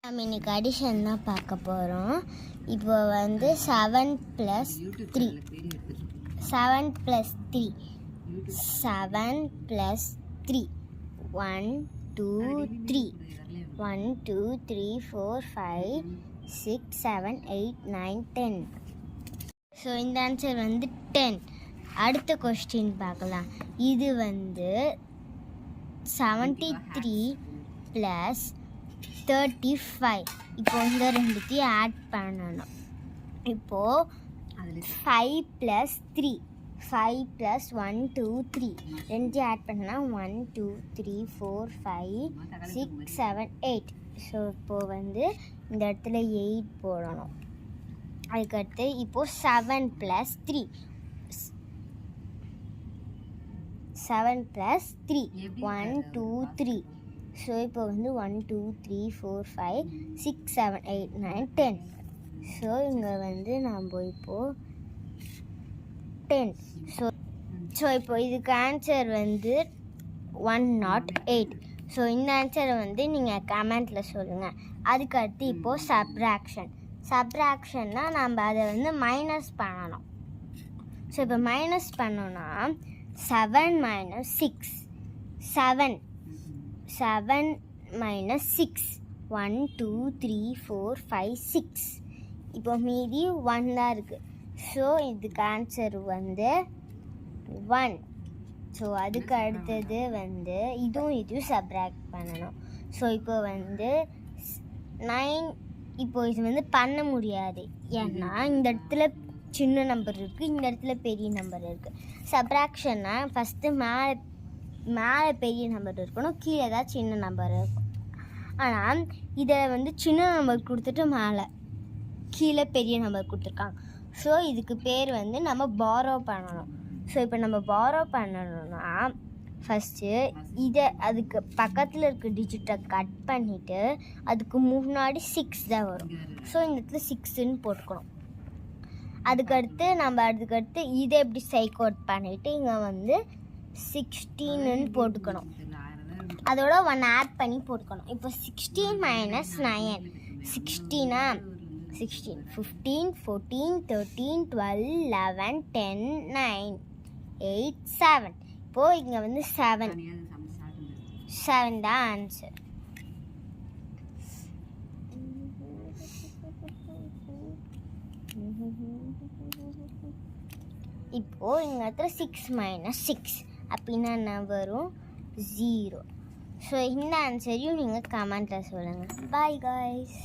நம்ம இன்னைக்கு அடிஷன் தான் பார்க்க போகிறோம். இப்போ வந்து 7 + 3 7 + 3 7 + 3 1 2 3 1 2 3 4 5 6 7 8 9 10. ஸோ இந்த ஆன்சர் வந்து 10. அடுத்த கொஸ்டின் பார்க்கலாம். இது வந்து 73 + 35. இப்போ இந்த ரெண்டுத்தையும் ஆட் பண்ணணும். இப்போது 5 + 3 5 + 1 2 3 ரெண்டையும் ஆட் பண்ணால் 1 2 3 4 5 6 7 8. ஸோ இப்போது வந்து இந்த இடத்துல 8 போடணும். அதுக்கடுத்து இப்போது 7 + 3 7 + 3 1 2 3. ஸோ இப்போ வந்து 1 2 3 4 5 6 7 8 9 10. ஸோ இங்கே வந்து நம்ம இப்போது 10. ஸோ இப்போ இதுக்கு ஆன்சர் வந்து 108. ஸோ இந்த ஆன்சரை வந்து நீங்கள் கமெண்ட்டில் சொல்லுங்கள். அதுக்கடுத்து இப்போது சப்ராக்ஷன்னால் நம்ம அதை வந்து மைனஸ் பண்ணணும். ஸோ இப்போ மைனஸ் பண்ணோன்னா 7 - 6 7 - 6 1 2 3 4 5 6. இப்போ மீதி 1 தான் இருக்குது. ஸோ இதுக்கு ஆன்சர் வந்து 1. ஸோ அதுக்கு அடுத்தது வந்து இதுவும் சப்ராக்ட் பண்ணணும். ஸோ இப்போ வந்து 9. இப்போ இது வந்து பண்ண முடியாது, ஏன்னா இந்த இடத்துல சின்ன நம்பர் இருக்குது, இந்த இடத்துல பெரிய நம்பர் இருக்குது. சப்ராக்ஷன்னா ஃபஸ்ட்டு மேலே பெரிய நம்பர் இருக்கணும், கீழே தான் சின்ன நம்பர் இருக்கும். ஆனால் இதை வந்து சின்ன நம்பர் கொடுத்துட்டு மேலே கீழே பெரிய நம்பர் கொடுத்துருக்காங்க. ஸோ இதுக்கு பேர் வந்து நம்ம பாரோ பண்ணணும். ஸோ இப்போ நம்ம பாரோ பண்ணணும்னா ஃபஸ்ட்டு அதுக்கு பக்கத்தில் இருக்க டிஜிட்டை கட் பண்ணிவிட்டு அதுக்கு முன்னாடி 6 தான் வரும். ஸோ இந்த இடத்துல 6ன்னு போட்டுக்கணும். அதுக்கடுத்து இதை எப்படி சைக்கோட் பண்ணிவிட்டு இங்கே வந்து 16ன்னு போட்டுக்கணும். அதோட 1 ஆட் பண்ணி போட்டுக்கணும். இப்போ 16 - 9 16 16 15 14 13 12 11 10 9 8 7. இப்போது இங்கே வந்து 7 தான் ஆன்சர். இப்போது இங்கே இடத்துல 6 - 6 அப்படின்னா என்ன வரும்? 0. ஸோ இந்த ஆன்சரையும் நீங்கள் கமெண்ட்டில் சொல்லுங்கள். Bye guys.